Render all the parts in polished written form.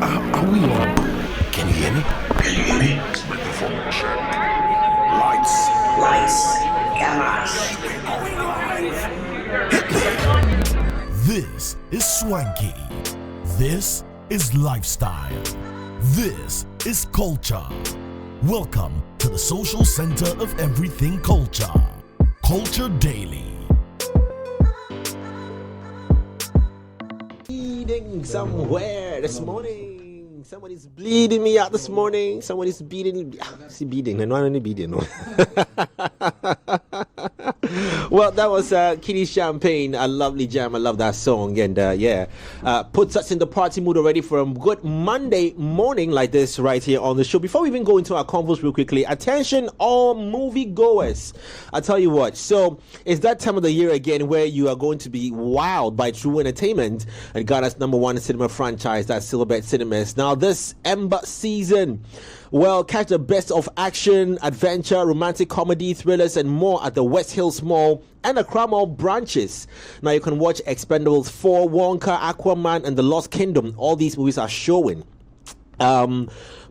Are we on? Can you hear me? Can you hear me? Microphone check. Lights. Cameras. Hit me. This is swanky. This is lifestyle. This is culture. Welcome to the social center of everything culture. Culture Daily. Bleeding somewhere this morning. Somebody's bleeding me out this morning. Somebody's beating. See, beating. No, not only beating. No. Well, that was Kitty Champagne, a lovely jam. I love that song, and puts us in the party mood already for a good Monday morning like this right here on the show. Before we even go into our convos real quickly, attention all movie goers. I tell you what, so it's that time of the year again where you are going to be wowed by true entertainment and Ghana's #1 cinema franchise, that's Silverbird Cinemas. Now this Ember season, well, catch the best of action, adventure, romantic comedy, thrillers, and more at the West Hills Mall and Accra Mall branches. Now you can watch Expendables 4, Wonka, Aquaman, and The Lost Kingdom. All these movies are showing.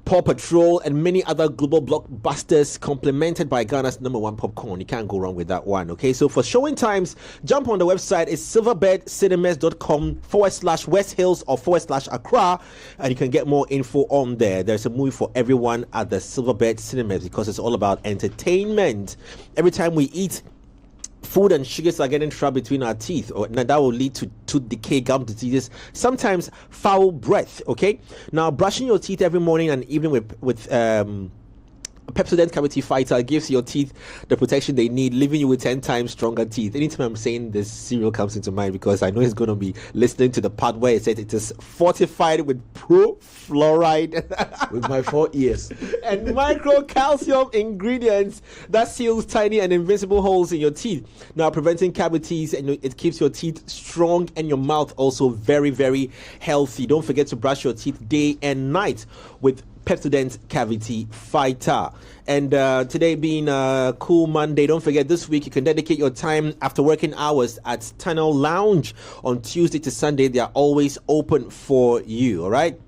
Paw Patrol and many other global blockbusters, complemented by Ghana's #1 popcorn. You can't go wrong with that one. Okay, so for showing times, jump on the website. It's silverbirdcinemas.com/West Hills or /Accra, and you can get more info on there. There's a movie for everyone at the Silverbird Cinemas because it's all about entertainment. Every time we eat, food and sugars are getting trapped between our teeth, now that will lead to tooth decay, gum diseases, sometimes foul breath. Okay, now brushing your teeth every morning and evening with Pepsodent Cavity Fighter gives your teeth the protection they need, leaving you with 10 times stronger teeth. Anytime I'm saying this, cereal comes into mind because I know he's going to be listening to the part where it says it is fortified with pro-fluoride with my 4 ears and micro calcium ingredients that seals tiny and invisible holes in your teeth, now preventing cavities, and it keeps your teeth strong and your mouth also very, very healthy. Don't forget to brush your teeth day and night with Pepsodent Cavity Fighter. And today being a cool Monday, don't forget this week you can dedicate your time after working hours at Tunnel Lounge on Tuesday to Sunday. They are always open for you. All right.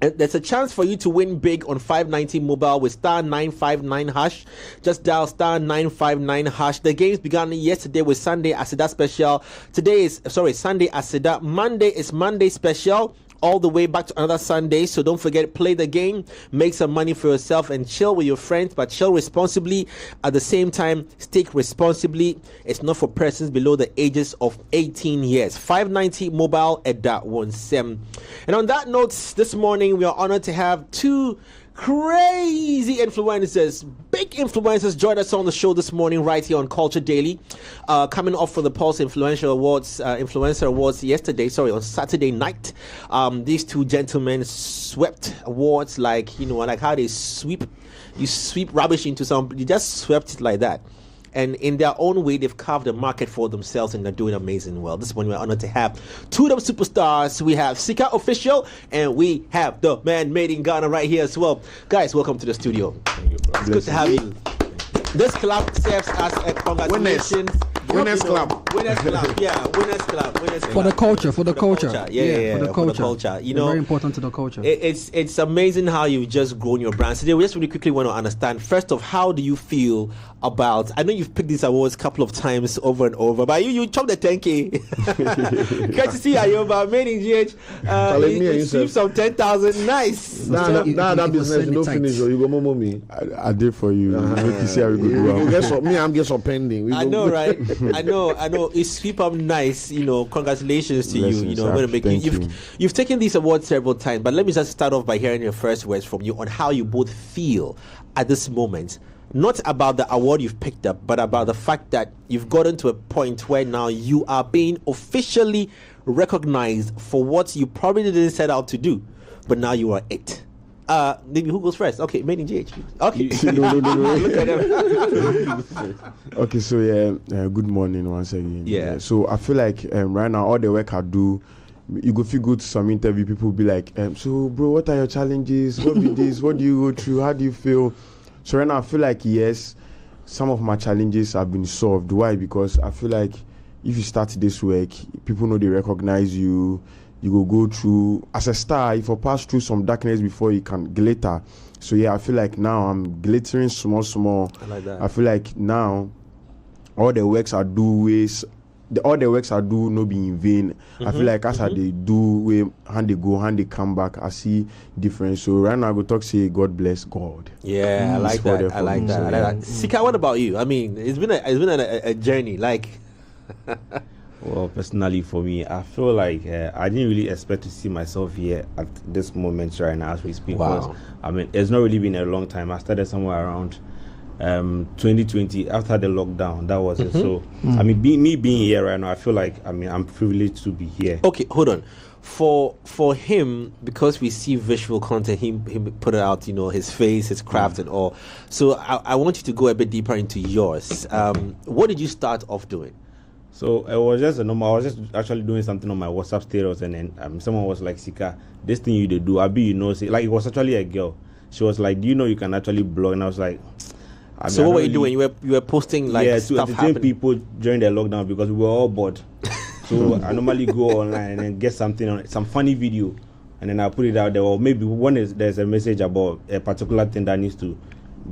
And there's a chance for you to win big on 590 mobile with *959#. Just dial *959#. The games began yesterday with Sunday Asida Special. Sunday Asida. Monday is Monday Special. All the way back to another Sunday. So don't forget, play the game, make some money for yourself, and chill with your friends, but chill responsibly. At the same time, stake responsibly. It's not for persons below the ages of 18 years. 590 mobile at that one sem. And on that note, this morning we are honored to have two crazy influencers, big influencers, join us on the show this morning right here on Culture Daily, coming off from the Pulse Influencer Awards yesterday, on Saturday night. These two gentlemen swept awards like how they sweep rubbish into you just swept it like that. And in their own way, they've carved a market for themselves and they're doing amazing well. This morning, we're honored to have two of them superstars. We have SikaOfficial and we have the man made in Ghana right here as well. Guys, welcome to the studio. Thank you, bro. It's good to have you. This club serves as a congratulations. Winners Club. Winners Club. Yeah, Winners Club. For the culture. Yeah, for the culture. Very important to the culture. It's amazing how you've just grown your brand. So we just really quickly want to understand, first off, how do you feel about, I know you've picked these awards a couple of times over and over, but you chopped the 10K. Good to see you, but man in GH, you sweep some 10,000. Nice. That business, you don't finish, or you go momo me. I did for you. Make you see how we go do. Me, I'm just pending. I know, right? I know. You sweep up nice. Congratulations to you. I'm going to make you. You've taken these awards several times, but let me just start off by hearing your first words from you on how you both feel at this moment. Not about the award you've picked up, but about the fact that you've gotten to a point where now you are being officially recognized for what you probably didn't set out to do, but now you are it. Maybe who goes first? Okay, made in GH. Okay. No. Look at him. Okay, so good morning once again. Yeah. So I feel like right now all the work I do, you go feel good to some interview, people will be like, so bro, what are your challenges? What be this? What do you go through? How do you feel? So right now I feel like yes, some of my challenges have been solved. Why? Because I feel like if you start this work, people know they recognize you. you go through as a star. If you pass through some darkness before you can glitter. So yeah, I feel like now I'm glittering small. I like that. I feel like now all the works I do no be in vain. I feel like as I they do hand they go, hand they come back, I see difference. So right now I go talk say God bless God. Yeah, I like that. I like that. Sika, what about you? I mean, it's been a journey. Like, well, personally for me, I feel like I didn't really expect to see myself here at this moment right now as we speak. Wow. I mean, it's not really been a long time. I started somewhere around 2020 after the lockdown. That was it. So I mean, me being here right now, I feel like I'm privileged to be here. Okay, hold on. For him, because we see visual content, he put it out, his face, his craft and all. So I want you to go a bit deeper into yours. What did you start off doing? So it was just I was just actually doing something on my WhatsApp status, and then someone was like, Sika, this thing you do, say, like, it was actually a girl. She was like, do you know you can actually blog? And I was like, so what were you doing? You were posting like stuff to entertain happening? people during the lockdown because we were all bored. So I normally go online and get some funny video, and then I put it out there. Or maybe there's a message about a particular thing that needs to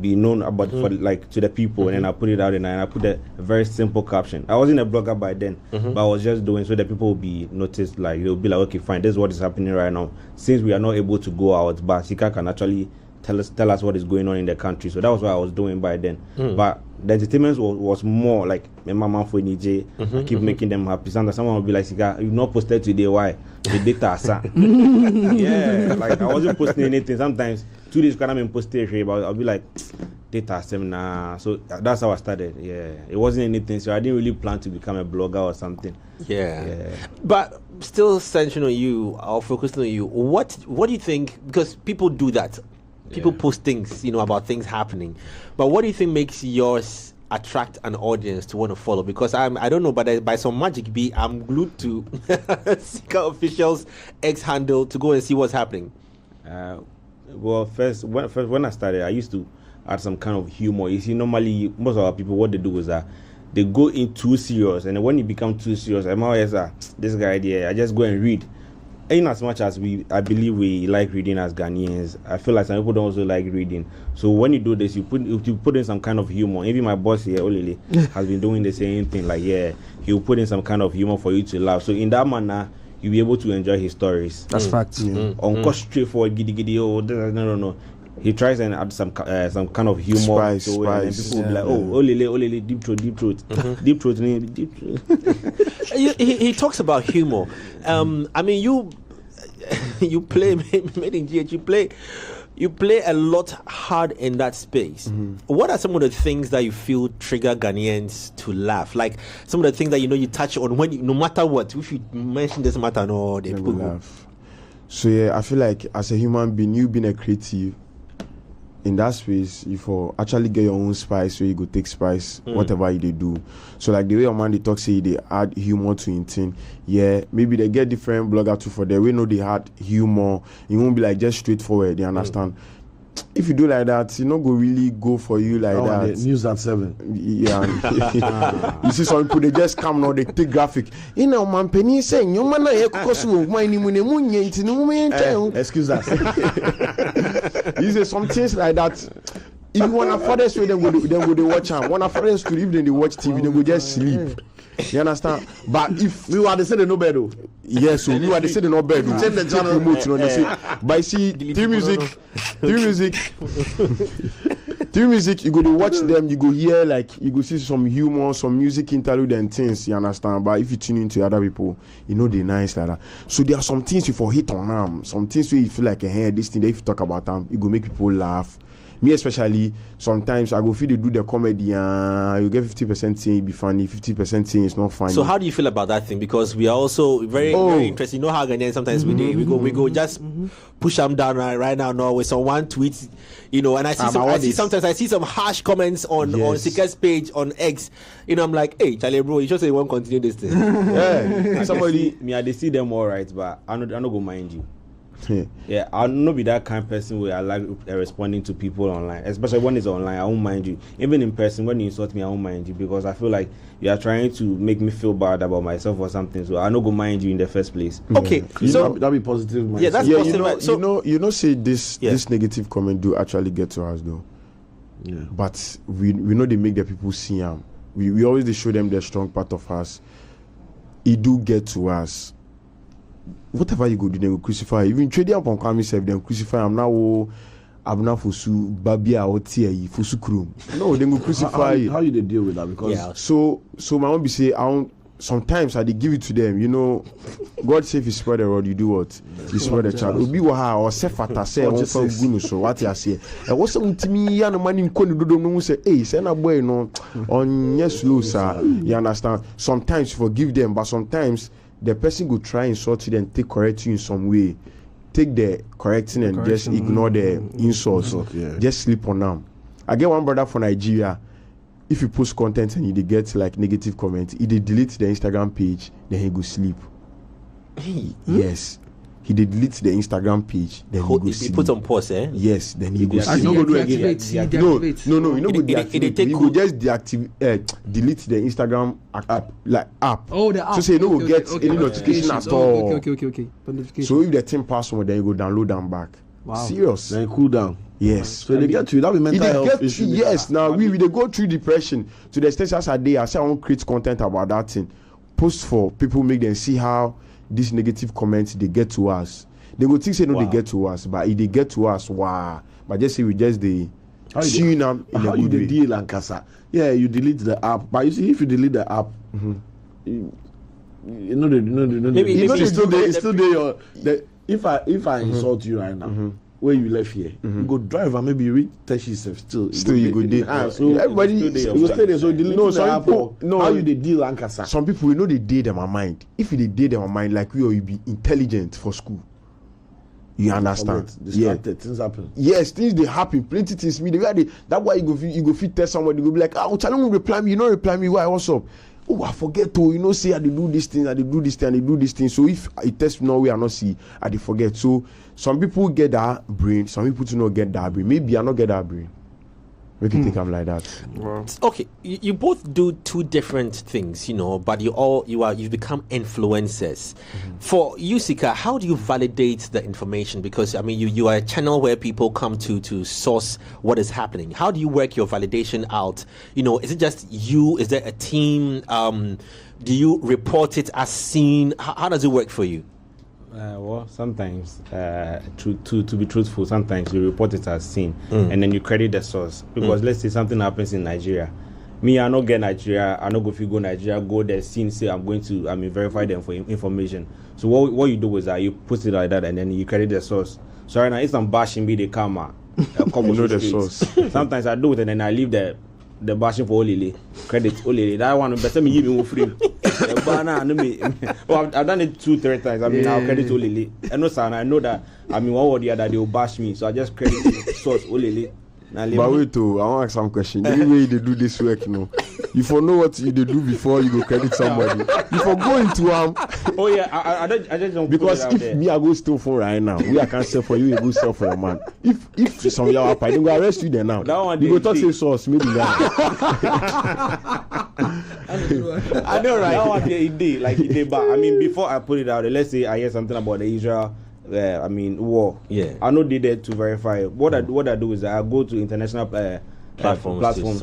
be known about for to the people, and then I put it out and I put a very simple caption. I wasn't a blogger by then, but I was just doing so that people will be noticed. Like they'll be like, okay, fine, this is what is happening right now. Since we are not able to go out, but Sika can actually tell us what is going on in the country. So that was what I was doing by then. But the entertainment was more like my mama for NJ. I keep making them happy. Sometimes someone will be like, Sika, you've not posted today, why? The data asa. Yeah, like I wasn't posting anything. Sometimes 2 days can I post it, but I'll be like, data seminar. So that's how I started. Yeah, it wasn't anything. So I didn't really plan to become a blogger or something. Yeah. But still centering on you, or focusing on you. What do you think? Because people do that. People post things, about things happening. But what do you think makes yours attract an audience to want to follow? Because I don't know, but by some magic I'm glued to SikaOfficial's X handle to go and see what's happening. Well, first when I started, I used to add some kind of humor. You see, normally most of our people, what they do is that they go in too serious, and when you become too serious, I'm always this guy there. I just go and read. In as much as I believe we like reading as Ghanaians, I feel like some people don't also like reading. So when you do this, you put in some kind of humor. Even my boss here, Olele, has been doing the same thing. Like, he'll put in some kind of humor for you to laugh. So in that manner, you'll be able to enjoy his stories. That's fact. On straightforward, giddy, no. He tries and add some kind of humor Spice, to it, and people will be like, Olele, deep throat. Deep throat. He talks about humor. I mean, you play made in GH. You play a lot hard in that space. What are some of the things that you feel trigger Ghanaians to laugh? Like some of the things that you touch on when no matter what, if you mention this matter, no, they people laugh. So yeah, I feel like as a human being, you being a creative in that space, you for actually get your own spice, so you go take spice, whatever they do. So like the way your man they talk, say they add humor to it thing. Yeah, maybe they get different blogger too for them. We know they had humor. It won't be like just straightforward. You understand? If you do like that, you know, go really go for you like that. News at 7. Yeah. You see some people, they just come now, they take graphic. You know, man, penny saying, you man, Excuse us. You see some things like that. If you want to further story, then go they watch them. Want to further story, if they watch TV, then go just sleep. You understand? But if we were to say the no bed, yes, so you are the say the no bed. Change the channel remote, you know. They say, but see, through music, you go to watch them. You go hear you go see some humor, some music interlude and things. You understand? But if you tune into other people, you know they're nice like that. So there are some things you for hit on them. Some things where you feel like, hey, this thing. If you talk about them, you go make people laugh. Me especially, sometimes I go feel they do the comedy, you get 50% saying it be funny, 50% saying it's not funny. So how do you feel about that thing? Because we are also very interested. You know how Ghanaians sometimes we go just push them down right now. No, with some one tweet, and I see some harsh comments on Sika's page on X. I'm like, hey, Charlie, bro, you should say you won't continue this thing. Yeah, somebody, I see them all right, but I don't go mind you. Yeah, I'll not be that kind of person where I like responding to people online, especially when it's online. I won't mind you. Even in person, when you insult me, I won't mind you because I feel like you are trying to make me feel bad about myself or something. So I'm not gonna mind you in the first place. Okay, so that'd be positive. Mindset. yeah, that's positive. You know, say this negative comment do actually get to us though. Yeah. But we know they make the people see them. We always they show them the strong part of us. It do get to us. Whatever you go do, they will crucify. Even trading upon coming self, they will crucify. I'm now for su babia or tea for su krum. No, they will crucify. How you they deal with that? Because so my mom be say sometimes I give it to them. You know, God say if you spread the rod, you do what? You spread the child. Obi waha or se fata say on for gunu so what you say. And what's some to me? Ya no money in koni do no say hey send a boy no on yes slow sir. You understand? Sometimes you forgive them, but sometimes the person go try insult you and take correct you in some way. Take the correcting and just ignore the insults. Just sleep on them. I get one brother from Nigeria. If you post content and you get like negative comments, he delete the Instagram page, then he go sleep. Yes. He delete the Instagram page, then he go sleep. He put on pause, eh? Yes, then he go sleep. No, you know go deactivate. He go just delete the Instagram app. Oh, the app. So say you no go get any notification at all. Okay. So if the thing pass on, then you go download them back. Wow. Serious. then cool down. Yes. So they get to you. That be mental health issue. Yes. Now we they go through depression to the extent as I say I won't create content about that thing. Post for people, make them see how these negative comments they get to us. They go think say no, they get to us, but if they get to us, wow. But just say we just they see them in how a you good way. deal and casa. Yeah, you delete the app, but you see if you delete the app, you know Maybe it's still there. It's still there. If I insult you right now, where you left here, you go drive and maybe you reach Teshi still. Still you go there. So everybody you go stay there. So delete the app. No, how you they deal and casa. some people you know they did them a mind. If they did them a mind like we or you be intelligent for school. You understand? Distracted, things happen. Yes, things they happen. Plenty things. Me, that's why you go fit test somebody. You go be like, oh, challenge reply me. You don't reply me. Why? What's up? Oh, I forget to. You know, say I dey do this thing. I dey do this thing. I dey do this thing. So if I test no way, I not see. I dey forget. So some people get that brain. Some people do not get that brain. Maybe I not get that brain. Make you think I'm like that. Okay, you both do two different things, you know, but you've become influencers. For you, Sika, how do you validate the information? Because I mean, you are a channel where people come to source what is happening. How do you work your validation out? You know, is it just you? Is there a team? Do you report it as seen? How does it work for you? Well, sometimes, to be truthful, sometimes you report it as seen, and then you credit the source. Because let's say something happens in Nigeria, me, I not get Nigeria, I not go if you go Nigeria, go there, scene, say I'm going to, verify them for information. So what you do is that you put it like that, and then you credit the source. So right now, if I'm bashing me, they come out. You know the source. Sometimes I do it, and then I leave the bashing for Olile. Credit Olile. That one, better me give me free. Well, I've done it 2-3 times. I'll credit Olile. I know that, one or the other, they will bash me. So I just credit the source Olile. But wait, I want to ask some question. The way they do this work, you know, you for know what you do before you go credit somebody. You for go into Oh yeah, I just don't. Because if me I go steal phone right now, we I can't sell for you. You go sell for your man. If some of y'all they go arrest you there now. That one you go talk say source maybe that. I know, right? That one day, but before I put it out, let's say I hear something about the Israel. War. Yeah. I know they there to verify. What I do is I go to international platforms to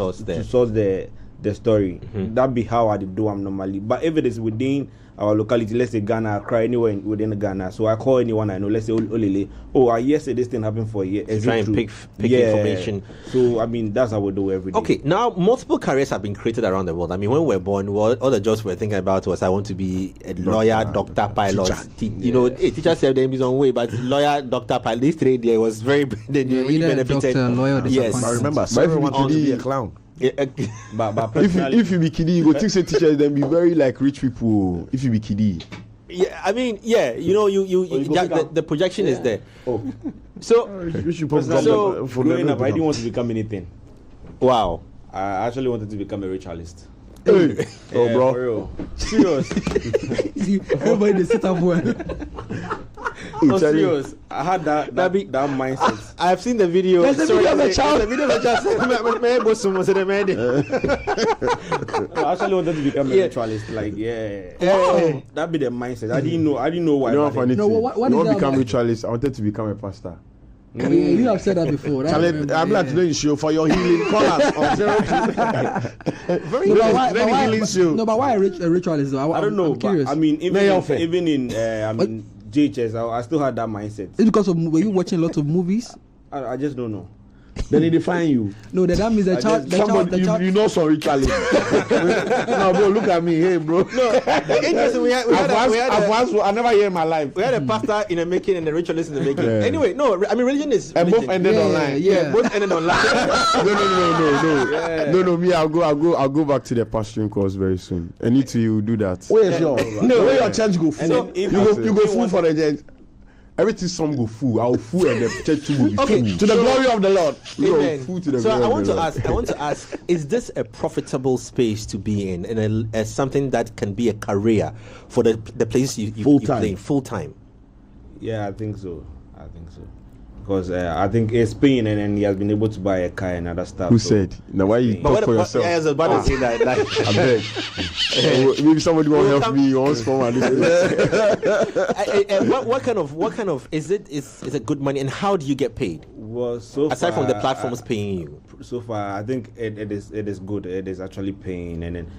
source the story. That be how I do them normally. But if it is within our locality, let's say Ghana, Accra, anywhere within Ghana, so I call anyone I know. Let's say Olele. Oh, I yes, this thing happened for a year. Try and pick information. So that's how we do every day. Okay, now multiple careers have been created around the world. When we were born, all the jobs we were thinking about was I want to be a lawyer, doctor, pilot. Teacher said them his own way, but lawyer, doctor, pilot. These 3 there was very really benefited. Doctor, lawyer, yes. I remember. Everyone wanted to be a clown. Yeah, but if you be kiddie, you go think say teachers then be very like rich people. If you be kiddie, the projection is there. Oh, so you should growing up, I didn't want to become anything. Wow. I actually wanted to become a ritualist. Hey. Oh, bro. For real. Serious. Everybody they sit up well. No, serious. I had that mindset. I've seen the video. There's a video of a child. The video of a child. I actually wanted to become a ritualist. Like, Wow. That'd be the mindset. I didn't know why. You know funny No, thing? what You is want that to become about? ritualist? I wanted to become a pastor. Yeah, you have said that before. Right? Charlie, I'm glad to know you show for your healing. Call us on 02. Healing show. No, but why a ritualist? Though? I don't know. I'm curious. But, I mean, May your faith. even in JHS, I still had that mindset. It's because of were you watching lots of movies? I just don't know. Then he define you. No, that means the child. You know some ritualist. No, bro, look at me. Hey, bro. No, interesting. I never hear in my life. We had a pastor in the making and a ritualist in the making. Anyway, no, I mean religion is. And both religion. ended online. Yeah, both ended online. No. Me, I'll go back to the pastoring course very soon. And you will do that. Where's your? Where your church go full? So You go full for the church. Everything some go full. I'll full and the church too will be Okay, full. To the glory of the Lord. Amen. Full to the So glory I of want the to Lord. ask, is this a profitable space to be in, and something that can be a career for the place you play full time? Yeah, I think so. Because I think it's Spain, and then he has been able to buy a car and other stuff. Who said? Now why you talk for yourself? Yeah, I was about to say that. I beg. Maybe somebody will help me. You want sponsor What kind of is it good money, and how do you get paid? Well, so Aside far, from the platforms paying you. So far, I think it is good. It is actually paying, and then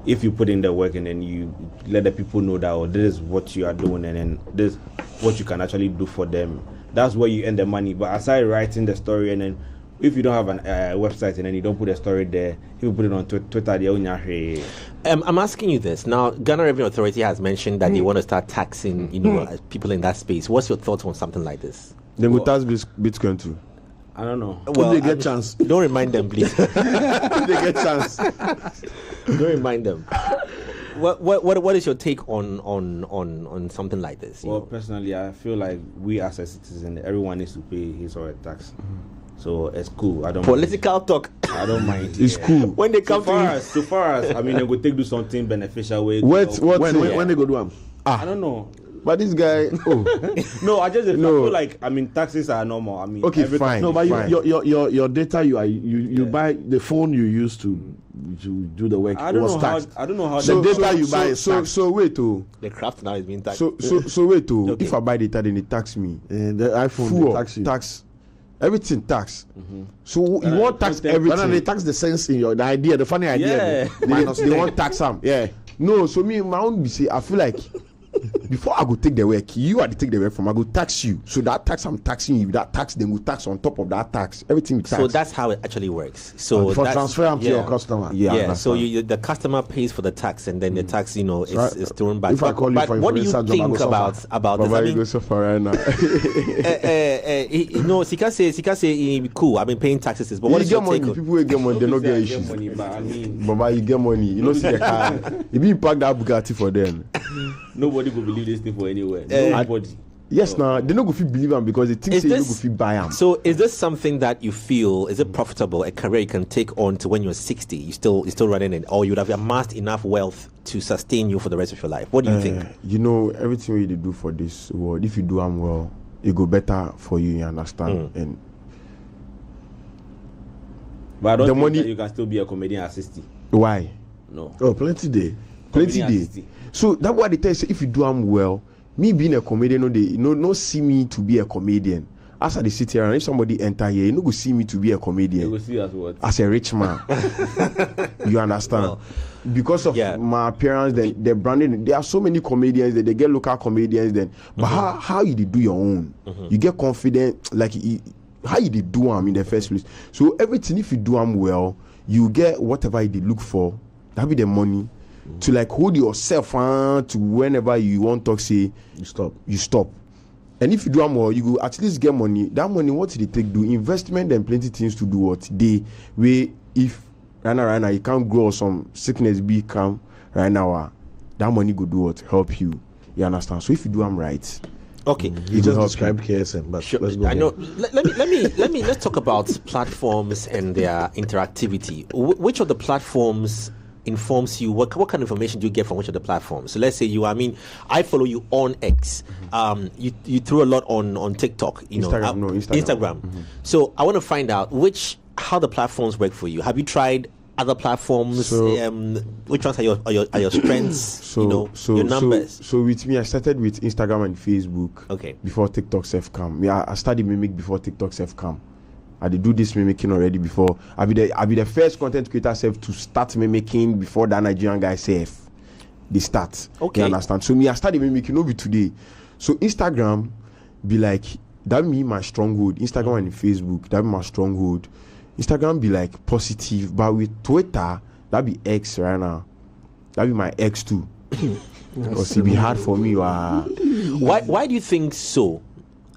if you put in the work and then you let the people know that this is what you are doing, and then this is what you can actually do for them. That's where you earn the money. But aside writing the story, and then if you don't have a website and then you don't put a story there, you put it on Twitter. I'm asking you this now. Ghana Revenue Authority has mentioned that they want to start taxing, people in that space. What's your thoughts on something like this? Then we tax Bitcoin too. I don't know. Well, they get chance. Don't remind them, please. They get chance. Don't remind them. What is your take on something like this? Well, personally, I feel like we as a citizen, everyone needs to pay his or her tax. So it's cool. I don't political talk. I don't mind. It's cool. When they come So far as I mean, they go do something beneficial. When they go do them? I don't know. But this guy, No, I feel like taxes are normal. Okay, fine. No, but fine. your data you buy the phone you use to do the work. I don't know taxed. how. I don't know how. So data you buy is taxed. So wait oh. the craft now is being taxed. So wait oh. Okay. If I buy data, then they tax me. And the iPhone Full they tax you. tax. Everything tax. So you want tax everything. But then they tax the sense in the idea, the funny idea. Yeah. Minus They want tax them. Yeah. No, so me my own be say I feel like before I go take the work, you are to take the work from. I go tax you. So that tax I'm taxing you. That tax then we tax on top of that tax. Everything we tax. So that's how it actually works. So For that's, transfer them to your customer. Yeah. So the customer pays for the tax, and then the tax, is thrown back. If I call you but for what do you influencer job, I think go about suffer. this? I Baba, you mean, go suffer right now. no, Sika say cool. I've been paying taxes, but what You is get your take? money. People will get money. They don't get issues. money, but Baba, you get money. You know, see the car. If you pack that Bugatti for them. nobody will believe this thing for anywhere. Nobody. Yes, now they don't go fit believe them because they think Is say you this- go fit buy them. So is this something that you feel is it profitable, a career you can take on to when you're 60? You're still running it, or you'd have amassed enough wealth to sustain you for the rest of your life? What do you think? You know, everything you do for this world, if you do them well, it go better for you. You understand? And But I don't The think money- that you can still be a comedian at 60. why? No. Oh, plenty day. Plenty Comedian day. at 60. So that's why they tell you say, if you do them well, me being a comedian, no see me to be a comedian. As I sit here, and if somebody enter here, you no go see me to be a You comedian. will see as what? As a rich man. You understand? Well, because of yeah. my appearance, then the branding, there are so many comedians that they get local comedians then. But how you dey do your own? You get confident, like how you dey do them in the first place. So everything, if you do them well, you get whatever you dey look for. That be the money to like hold yourself to whenever you want to say you stop. And if you do them well, you go at least get money. That money, what they take do investment and plenty things to do what they where if right now you can't grow or some sickness be come right now, that money go do what help you. You understand? So if you do them right, Okay. You will just help described KSM, but Sure. let's go. I on. know. Let's talk about platforms and their interactivity. Which of the platforms informs you? What kind of information do you get from which of the platforms? So let's say I follow you on X. You throw a lot on TikTok. Instagram. Instagram. Mm-hmm. So I want to find out how the platforms work for you. Have you tried other platforms? Which ones are your strengths? Your numbers. So with me, I started with Instagram and Facebook. Okay. Before TikTok self-cam. I studied mimic before TikTok self-cam. I did do this mimicking already before. I be the first content creator self to start mimicking before that Nigerian guy self. They start. Okay. You understand? So I started mimicking over today. So Instagram be like that be my stronghold. Instagram and Facebook, that be my stronghold. Instagram be like positive, but with Twitter, that be X right now. That be my X too. Because it be hard for me. Why do you think so?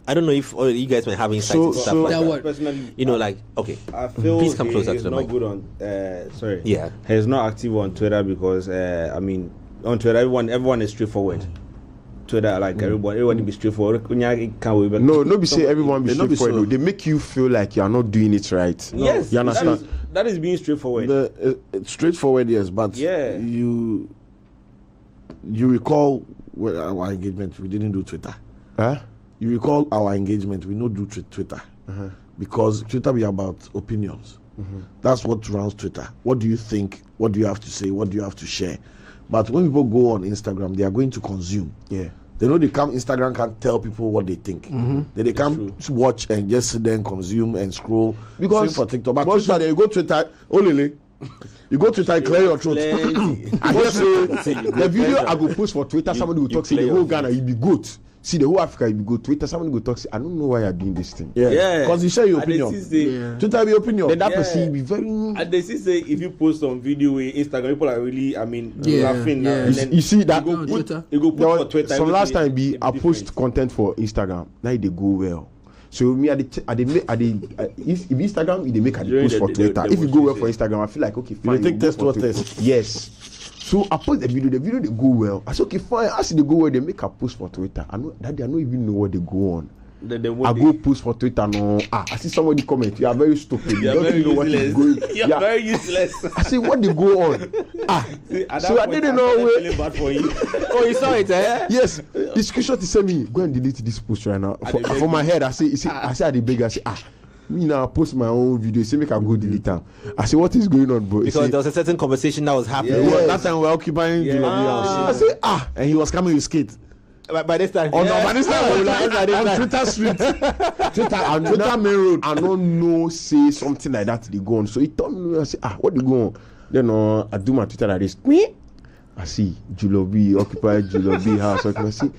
I don't know if you guys may have insights and stuff like that. Personally, okay. I feel please come closer to the mic. Good on. Sorry. Yeah. He's not active on Twitter because on Twitter everyone is straightforward. Twitter everyone be straightforward. No, be say everyone be straightforward. They make you feel like you are not doing it right. No. Yes, you understand? That is being straightforward. Straightforward, yes, but you recall our engagement. We didn't do Twitter. Huh? You recall our engagement. We don't do Twitter because Twitter be about opinions. That's what runs Twitter. What do you think? What do you have to say? What do you have to share? But when people go on Instagram, they are going to consume. Yeah. They know Instagram can't tell people what they think. They come watch and just sit there and consume and scroll. Because same for TikTok. But Twitter, you go Twitter, you go Twitter, clear your throat. I just say the video I go post for Twitter, somebody will talk, say the whole Ghana, you be good. See the whole Africa, you go Twitter, somebody go talk, say, I don't know why you're doing this thing. Yeah. Because you share your opinion. Twitter be opinion. Then that person be very. And they say if you post some video with Instagram, people are really, laughing. Yeah. You see that? You go put for Twitter. Some last time I post content for Instagram. Now they go well. So me, if Instagram, they make a post for Twitter. If you go well for Instagram, I feel like okay, fine. You take test or test. Yes. So I post the video they go well. I say okay fine. As they go well, they make a post for Twitter. I don't even know what they go on. I go post for Twitter no. I see somebody comment. You are very stupid. You don't even know what is going. You are very useless. I say what they go on. So I didn't know where. Feeling bad for you. Oh, you saw it, eh? Yes. The screenshot is send me. Go and delete this post right now. For my head, I say I the beg. I say me now post my own video. Say make I go delete them. I say what is going on, bro? Because there was a certain conversation that was happening. Yeah. Yes. That time we were occupying Julobi house. I say and he was coming with skate. By this time. Oh no, by this time on Twitter Street. Twitter main road. I don't know say something like that they go on. So he told me I say what they go on? Then I do my Twitter like this. I see Julobi occupy Julobi house. I see.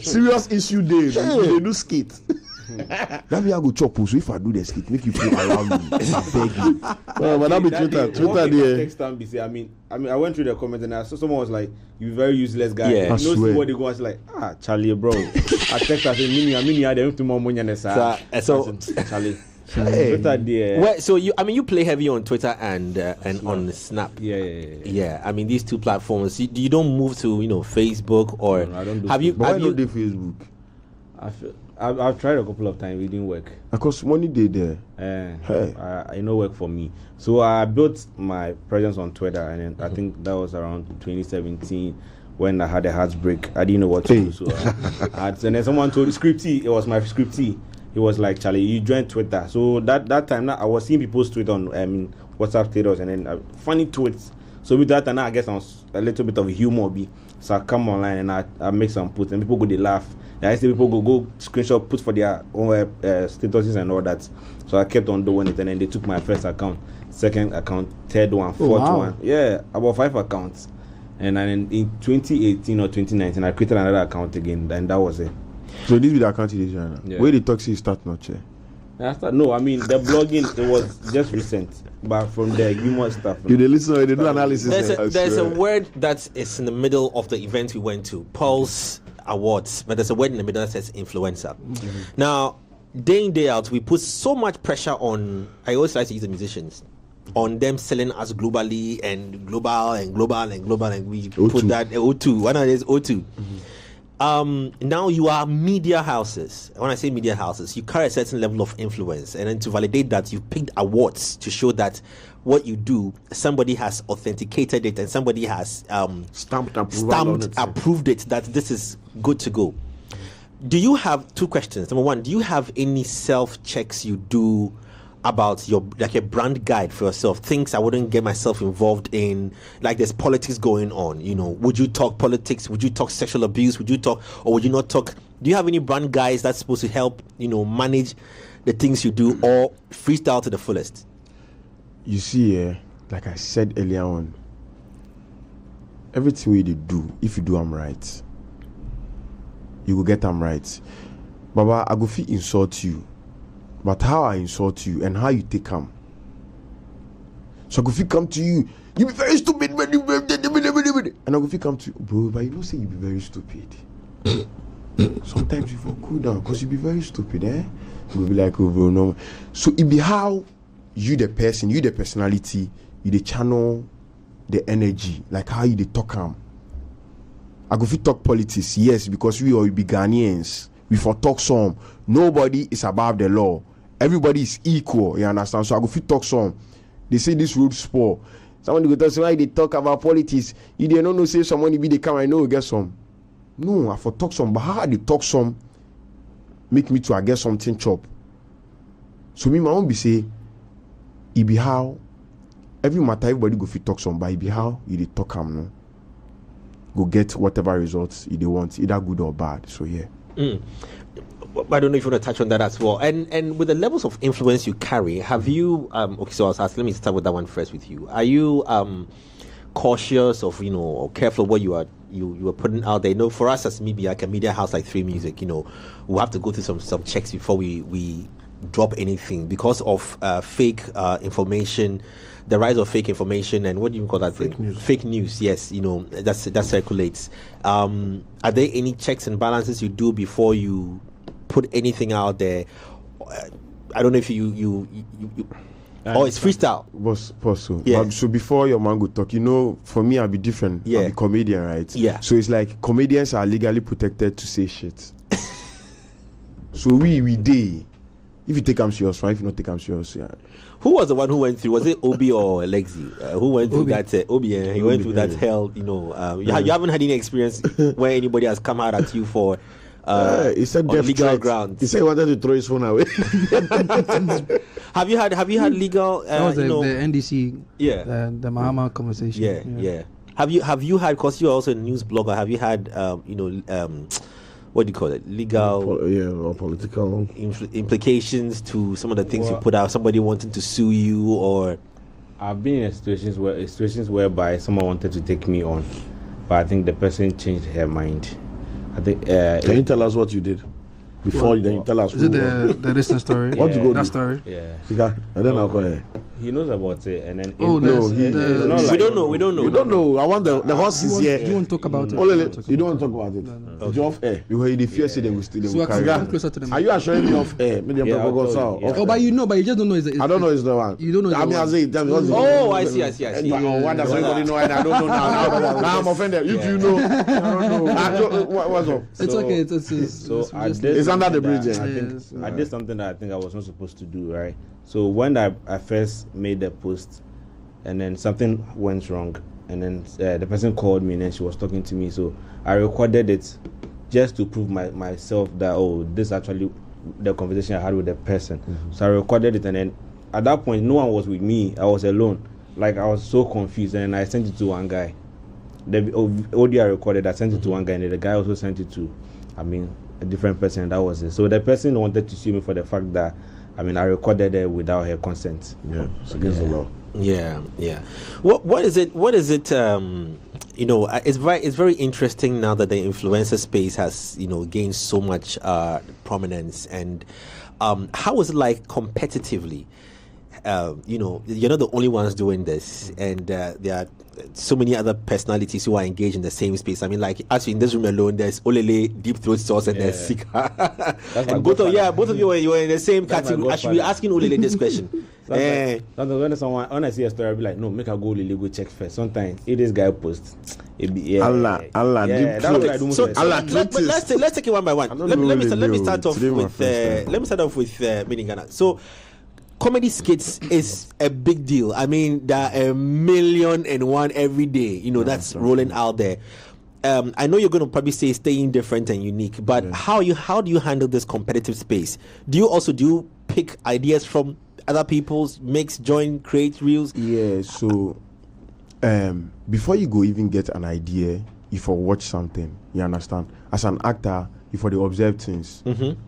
Serious issue day. They do skate. That be I go chop. So if I do the skate, make you play around me. I beg you. But that be Twitter. Twitter there. I went through the comments and I saw someone was like, "You very useless guy." Yeah. You know what they go. I was like, Charlie, bro. I text her saying, "Mini, I don't tomorrow morning." So Charlie. Twitter there. Well, so you play heavy on Twitter and on Snap. Yeah. I mean these two platforms. You don't move to Facebook or no, I don't do have you? But have why you? not do Facebook? I've tried a couple of times. It didn't work. Because money they there. I know work for me. So I built my presence on Twitter, and then I think that was around 2017 when I had a heartbreak. I didn't know what to do. So and then someone told Scripty. It was my Scripty. He was like, Charlie, you joined Twitter. So that time now I was seeing people's tweet on WhatsApp status and then funny tweets. So with that and I guess I was a little bit of humor be. So I come online and I make some posts and people go they laugh. And I see people go screenshot put for their own statuses and all that. So I kept on doing it and then they took my first account, second account, third one, fourth one. Yeah, about 5 accounts. And then in 2018 or 2019 I created another account again and that was it. So this is the account it is right now. Yeah. Where the toxic start not check. No, I mean the blogging it was just recent, but from the humor stuff. You the listener, they do analysis. There's a word that is in the middle of the event we went to, Pulse Awards, but there's a word in the middle that says influencer. Now, day in day out, we put so much pressure on. I always like to use the musicians on them selling us globally and global, and we O2. put that O2. One of these O2. Now you are media houses. When I say media houses, you carry a certain level of influence, and then to validate that, you've picked awards to show that what you do, somebody has authenticated it and somebody has approved it that this is good to go. Do you have two questions? Number one, do you have any self checks you do about your, like a brand guide for yourself, things I wouldn't get myself involved in, like there's politics going on, would you talk politics, would you talk sexual abuse, would you talk, or would you not talk? Do you have any brand guides that's supposed to help manage the things you do, or freestyle to the fullest? You see, like I said earlier on, everything we do, if you do them right, you will get them right. Baba, I go fit insult you, but how I insult you and how you take them. So I go fit come to you, you be very stupid, and I go fit come to you, bro, but you say you be very stupid. Sometimes you will cool down because you be very stupid, You will be like, oh bro, no. So it be how you the person, you the personality, you the channel, the energy, like how you the talk am. I go fit talk politics, yes, because we all be Ghanaians. We for talk some. Nobody is above the law. Everybody is equal, you understand? So I go fit talk some. They say this road sport. Somebody go tell say why they talk about politics. You don't know say someone be the camera, I know you get some. No, I for talk some, but how they talk some make me to I get something chop. So me my own be say it be how every matter everybody go fit talk some, but it be how you dey talk am, no, go get whatever results they want, either good or bad. So yeah. I don't know if you want to touch on that as well. And with the levels of influence you carry, have you okay, so I was asking, let me start with that one first with you. Are you cautious of or careful of what you are putting out there? For us as media, like a media house like 3 Music, we'll have to go through some checks before we drop anything because of fake information, the rise of fake information, and what do you call that thing? Fake news, yes, that circulates. Are there any checks and balances you do before you put anything out there? I don't know if you oh, it's freestyle. Possible. Yeah. But so before your man go talk, for me I'll be different. Yeah. I'll be comedian, right? Yeah. So it's like comedians are legally protected to say shit. So we day. If you take them serious, fine. If you not take them serious, yeah. Who was the one who went through? Was it Obi or Lexi? Who went through that? Obi, he went through that hell. You haven't had any experience where anybody has come out at you for he said on legal grounds. He said he wanted to throw his phone away. Have you had legal? That was the NDC. Yeah. The Mahama conversation. Yeah. Have you had? Because you're also a news blogger. Have you had? What do you call it? Legal, or political implications to some of the things you put out. Somebody wanting to sue you, or I've been in situations whereby someone wanted to take me on, but I think the person changed her mind. I think. Can you tell us what you did before? Then you tell us. Is it the recent story? What you go that do? Story? Yeah. And then I'll go ahead. He knows about it, and then we don't know. We don't know. I want the horse is here. You want to talk about it? You don't want to talk about it. No. It's off air. You fear say they will steal. So I can come closer to them. Are you assuring me off air? But you just don't know. I don't know it's the one. You don't know. I mean, I say. Oh, I see. Why does everybody know and I don't know now? Now I'm offended. If you know, I don't know. What's up? It's okay. It's under the bridge. I did something that I think I was not supposed to do, right? So when I first made the post, and then something went wrong, and then the person called me and then she was talking to me. So I recorded it just to prove myself that, this actually the conversation I had with the person. Mm-hmm. So I recorded it, and then at that point no one was with me. I was alone. Like I was so confused, and I sent it to one guy. The audio I recorded, I sent it to one guy, and the guy also sent it to, a different person. And that was it. So the person wanted to sue me for the fact that I recorded it without her consent. Yeah, it's against the law. Yeah. What is it? It's very interesting now that the influencer space has gained so much prominence. And how is it like competitively? You're not the only ones doing this, and there are so many other personalities who are engaged in the same space. Like actually in this room alone, there's Olele, Deep Throat Sauce, and there's Sika. And both of you were in the same category. I should be asking Olele this question. Sometimes when I see a story, I'll be like, no, make a go go check first. Sometimes if this guy posts, it be Allah, that's what I do. So let's take it one by one. Let me start off with Minigana. So comedy skits is a big deal. I mean, there are 1,000,001 every day. You know, that's rolling out there. I know you're going to probably say staying different and unique, but how do you handle this competitive space? Do you pick ideas from other people's, mix, join, create reels? Yeah. So before you go even get an idea, you for watch something. You understand? As an actor, you for the observe things. Mm-hmm.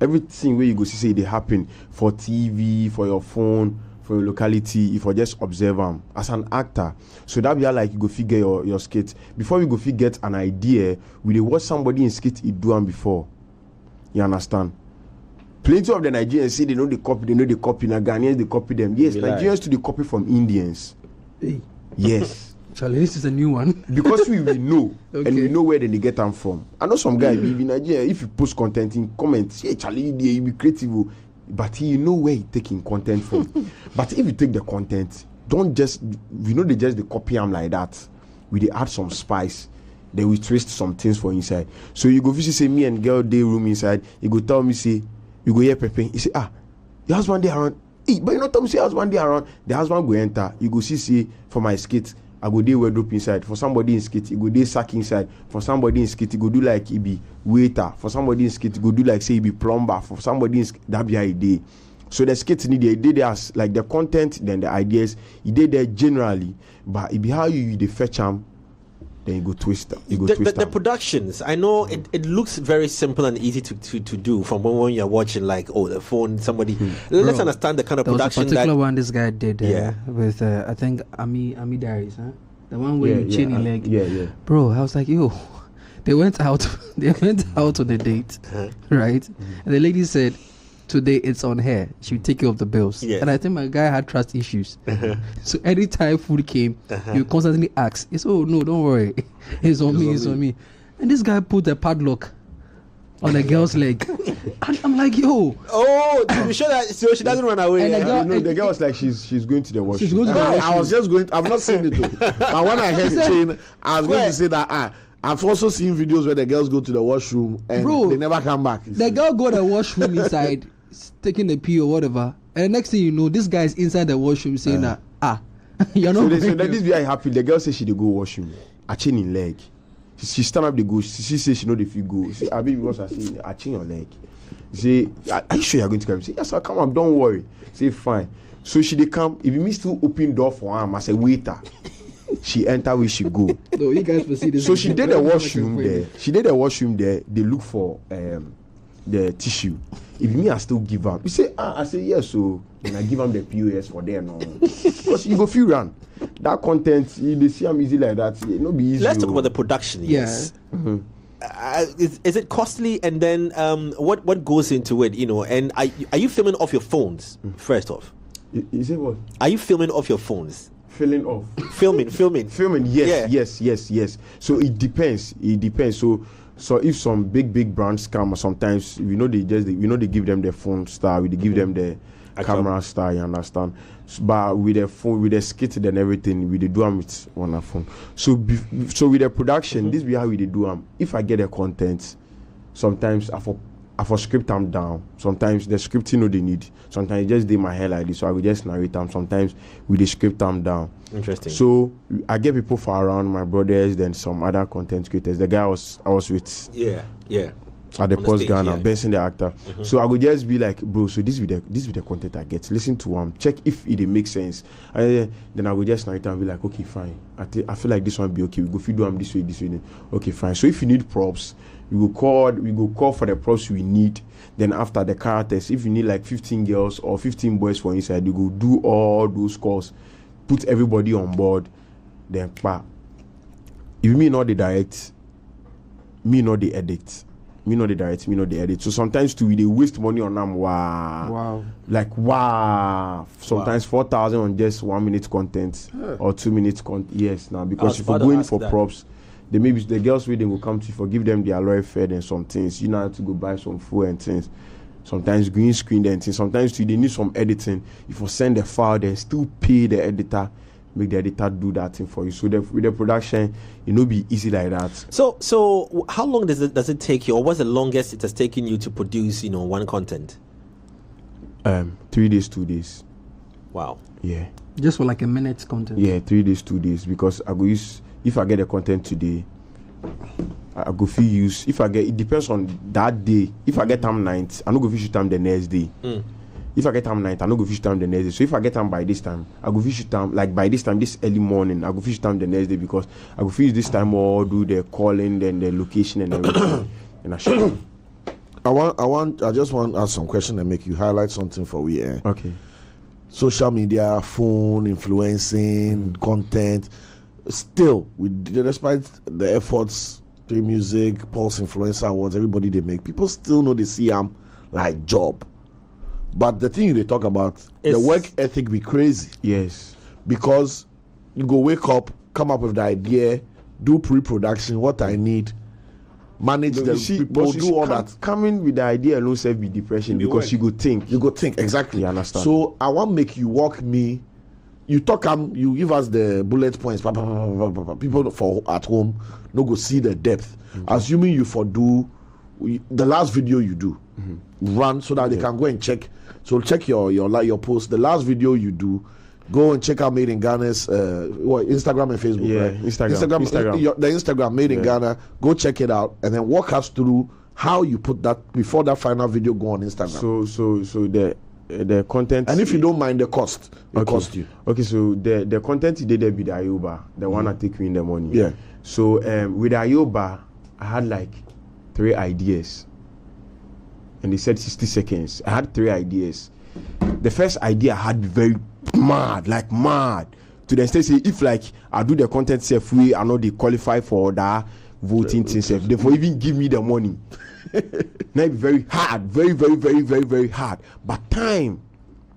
Everything where you go see they happen for TV, for your phone, for your locality, if you just observe them as an actor. So that be like you go figure your skit. Before we go figure an idea, we dey watch somebody in skit it do them before. You understand? Plenty of the Nigerians say they know the copy, now Ghanaians they copy them. Yes, Nigerians to the copy from Indians. Hey. Yes. Charlie, this is a new one. Because we know and we know where they get them from. I know some guy in Nigeria, if you post content in comments, yeah, Charlie, you be creative, but you know where he taking content from. But if you take the content, don't just they just copy them like that. We add some spice, then we twist some things for inside. So you go visit say me and girl day room inside, you go tell me say, you go hear Pepe, you say, your husband day around. But you not tell me say husband day around, the husband go enter, you go see for my skit. I go dey wardrobe inside. For somebody in skit, you go dey sack inside. For somebody in skit, you go do like he be waiter. For somebody in skit, you go do like say he be plumber. For somebody in skit, that be how he dey. So the skit need they dey there as like the content, then the ideas. He dey there generally, but it be how you dey fetch them. Then you go twist them. The productions, I know it looks very simple and easy to do from when you're watching like the phone somebody. Let's understand the kind of production was a particular one this guy did with I think Ami Diaries, huh? The one where you chain leg. Yeah. Bro, I was like, yo, they went out on a date, right? And the lady said, today it's on her. She will take care of the bills. Yeah. And I think my guy had trust issues. So anytime food came, he would constantly ask, no, don't worry. It's on me. And this guy put a padlock on the girl's leg. And I'm like, yo. Oh, to be sure that so she doesn't run away. And the girl was like, she's going to the washroom. She's going to the washroom. I was just going. I've not seen it though. But when I heard the chain, I was going to say that I've also seen videos where the girls go to the washroom and they never come back. The girl go to the washroom inside, taking the pee or whatever, and the next thing you know, this guy is inside the washroom saying you're not. So this is very happy. The girl says she dey go washroom. I chain in leg. She stand up the go. She says she know the feel go. Say I be because I say I chain your leg. Say are you sure you're going to come? Say yes, I'll come up. Don't worry. Say fine. So she dey come. If me still open door for her, I say waiter. She enter where she go. No, you guys will see this. So she did the washroom there. They look for the tissue. If me I still give up, you say I say yes, so then I give them the POS for them no. Because you go feel run. That content, they see them easy like that. It no be easy. Let's talk about the production. Yes. Mm-hmm. Is it costly? And then what goes into it? You know, and are you filming off your phones first off? You say what? Are you filming off your phones? Filling off. Filming. Yes. So it depends. So if some big brands come, sometimes they give them the phone star, we give them the camera star. You understand? But with the phone, with the skit and everything, we do them with on a phone. So with the production, this be how we do them. If I get the content, sometimes I for script them down. Sometimes the scripting they need. Sometimes just do my hair like this, so I will just narrate them. Sometimes we the script them down. Interesting. So I get people for around my brothers, then some other content creators. The guy I was with. Yeah. At the Post Ghana, Benson the actor. So I would just be like, bro, so this be the content I get. Listen to him, check if it makes sense. Then I would just narrate and be like, okay, fine. I feel like this one be okay. We go feed them this way. Then. Okay, fine. So if you need props, we go call for the props we need. Then after the characters, if you need like 15 girls or 15 boys for inside, you go do all those calls, put everybody on board. Then if me not the direct, me not the edit. Me know the direct, me know the edit. So sometimes too, they waste money on them. Wow. Sometimes 4,000 on just 1 minute content or 2 minutes content. Yes, now because if you're going for props, they maybe the girls with them will come to you for give them their lawyer fed and some things. You know how to go buy some food and things. sometimes green screen and things. Sometimes they need some editing. If you send the file, then still pay the editor, make the editor do that thing for you. So with the production, it no be easy like that. So how long does it take you, or what's the longest it has taken you to produce, one content? 3 days, 2 days. Wow. Yeah. Just for like a minute content. Yeah, 3 days, 2 days. Because I go use, if I get the content today, I go feel use. If I get, it depends on that day. If I get time night, I no go shoot time the next day. If I get time night, I no go shoot time the next day. So if I get time by this time, I go shoot time like by this time, this early morning, I go shoot time the next day because I go use this time or do the calling, then the location and everything, and I shoot. I just want to ask some question and make you highlight something for we. Okay. Social media, phone, influencing, content. Still, despite the efforts, Play Music, Pulse Influencer Awards, everybody they make, people still know they see them like job. But the thing they talk about, the work ethic be crazy. Yes. Because you go wake up, come up with the idea, do pre-production, what I need, manage the people, do all that. Coming with the idea alone self be depression because you go think. You go think, exactly. You understand? So I want make you walk me. You talk, you give us the bullet points. People for at home no go see the depth. Assuming you for do the last video you do, run so that they can go and check. So check your post. The last video you do, go and check out Made in Ghana's Instagram and Facebook. Yeah, right? Instagram. The Instagram Made in Ghana. Go check it out and then walk us through how you put that before that final video go on Instagram. So the content, and if you don't mind the cost, it cost you. Okay, so the content today there be the Ayoba, the one I take me in the morning. Yeah. So with Ayoba, I had like 3 ideas, and they said 60 seconds. I had 3 ideas. The first idea I had very mad to the extent say if like I do the content self way, I know they qualify for that voting thing self. Therefore, even give me the money. Now it be very hard, very hard. But time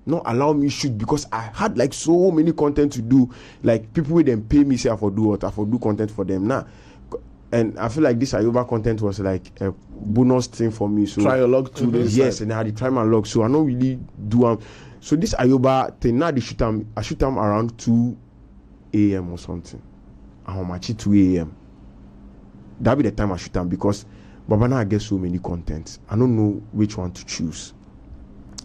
not allow me shoot because I had like so many content to do. Like people will then pay me say I for do what I for do content for them now. And I feel like this Ayoba content was like a bonus thing for me. So try your log 2 days. Yes, and I had to try my log. So I don't really do so this Ayoba thing now I shoot them around 2 a.m. or something. I'm actually 2 a.m. That be the time I shoot them because Baba now I get so many contents. I don't know which one to choose.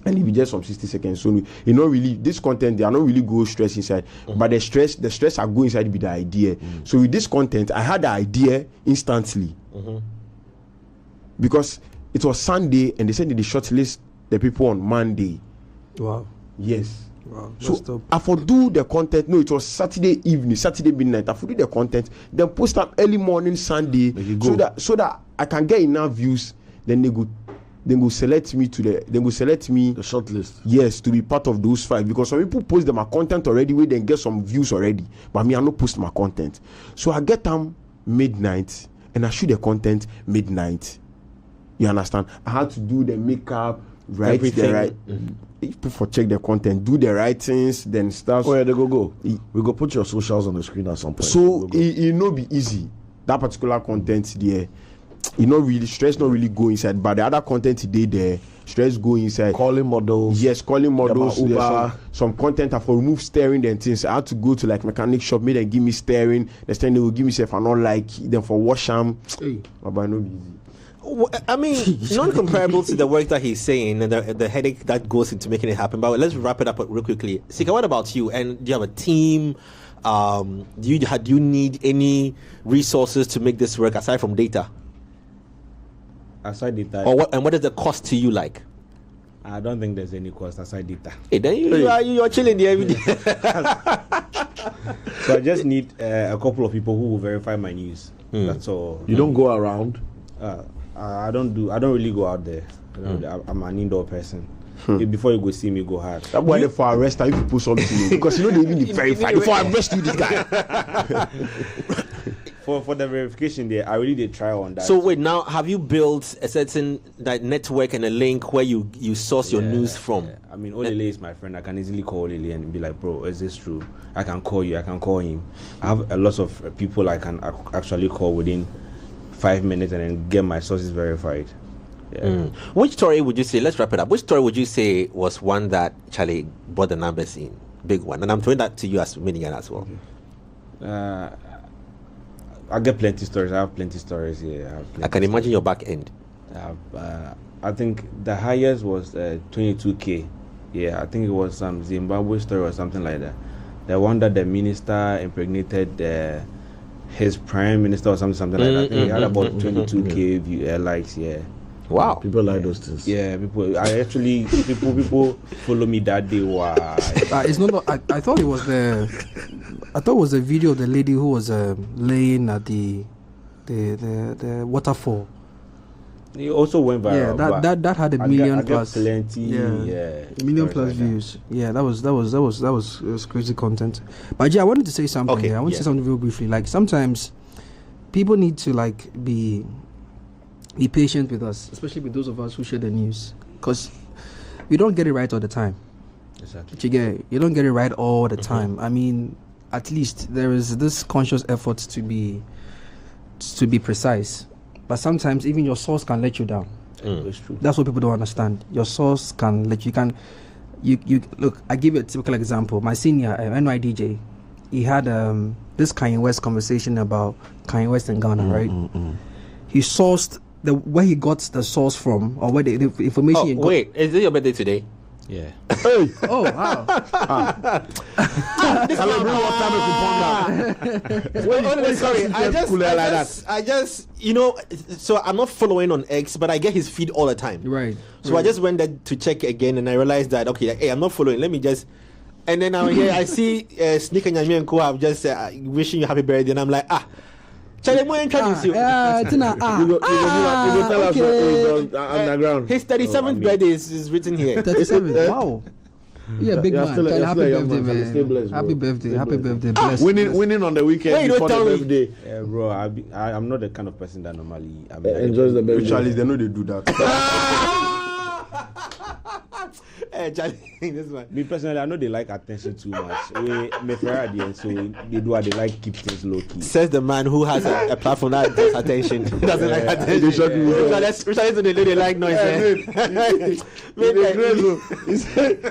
And if you just some 60 seconds, so you know really this content they are not really go stress inside. But the stress I go inside be the idea. So with this content, I had the idea instantly. Because it was Sunday and they said they shortlist the people on Monday. Wow. Yes. Wow. So I for do the content. No, it was Saturday evening, Saturday midnight. I for do the content, then post up early morning Sunday, so that I can get enough views. Then they go select me the shortlist. Yes, to be part of those 5 because some people post my content already, we then get some views already. But me, I no post my content. So I get them midnight and I shoot the content midnight. You understand? I had to do the makeup, write everything. The right. People for check the content, do the right things, then start. Oh yeah, they go. We go put your socials on the screen at some point. So it no be easy. That particular content there, not really go inside. But the other content today there, stress go inside. Calling models. Yes, calling models. Uber. Some content I for remove steering and things. I had to go to like mechanic shop, make them give me steering. The steering they will give me if I not like them for wash them. But no be easy. I mean, non-comparable to the work that he's saying and the headache that goes into making it happen. But let's wrap it up real quickly. Sika, what about you? And do you have a team? Do you need any resources to make this work aside from data? Aside data. Or what? And what is the cost to you like? I don't think there's any cost aside data. Hey, then you're chilling there every day. So I just need a couple of people who will verify my news. That's all. You don't go around. I don't really go out there. I'm an indoor person. Before you go see me, go hard. That's why for arrest if you put something because you know they even verify before I arrest you, this guy. For the verification there, I really did try on that. So wait, now have you built a certain network and a link where you source your news from? Yeah. I mean, Olele is my friend. I can easily call Olele and be like, bro, is this true? I can call you. I can call him. I have a lot of people I can actually call within 5 minutes and then get my sources verified. Which story would you say? Let's wrap it up. Which story would you say was one that Charlie brought the numbers in? Big one, and I'm throwing that to you as Minigan as well. I get plenty stories. I have plenty stories here. I can imagine your back end. I think the highest was 22K. Yeah, I think it was some Zimbabwe story or something like that. The one that the minister impregnated his prime minister or something like that. I think he had about 22K likes. Yeah. Wow. People like those things. Yeah, people follow me that day. Wow. It's not. I thought it was the video of the lady who was laying at the waterfall. It also went viral. Yeah, that had a million plus. Plenty. Million plus views. Yeah, that was crazy content. But yeah, I wanted to say something. Okay, I want to say something real briefly. Like sometimes people need to like be patient with us, especially with those of us who share the news, because we don't get it right all the time. Exactly. You don't get it right all the time. I mean, at least there is this conscious effort to be precise. But sometimes even your source can let you down. That's true. That's what people don't understand. Your source can let you look. I give you a typical example. My senior NYDJ, he had this Kanye West conversation about Kanye West in Ghana, right? He sourced where he got the source from, or where the information. Oh, he got. wait, is it your birthday today? Yeah. Hey, Oh wow! Sorry, I just, so I'm not following on X, but I get his feed all the time. Right. So I just went there to check again, and I realized that hey, I'm not following. Let me just, and then I'm here. I see Sneak and Yami and Co have just wishing you happy birthday, and I'm like, Charlie, I'm introduce you. you go tell us what is underground. His 37th birthday is written here. 37. Wow. Yeah, big You're man. still- Charlie, you're happy still a young birthday, man. Stay man. blessed, bro. Happy birthday. Stay Happy blessed. birthday. Bless. Winning on the weekend Why you before don't the tell me? birthday. Yeah, bro. I'm not the kind of person that normally Enjoys the birthday. Charlie, they know they do that. Hey, Charlie, this one. Me personally, I know they like attention too much. Me Ferrari, and so they like keep things low key. Says the man who has a platform that does attention. Doesn't like attention. They shock me. Richard is the lady like noise.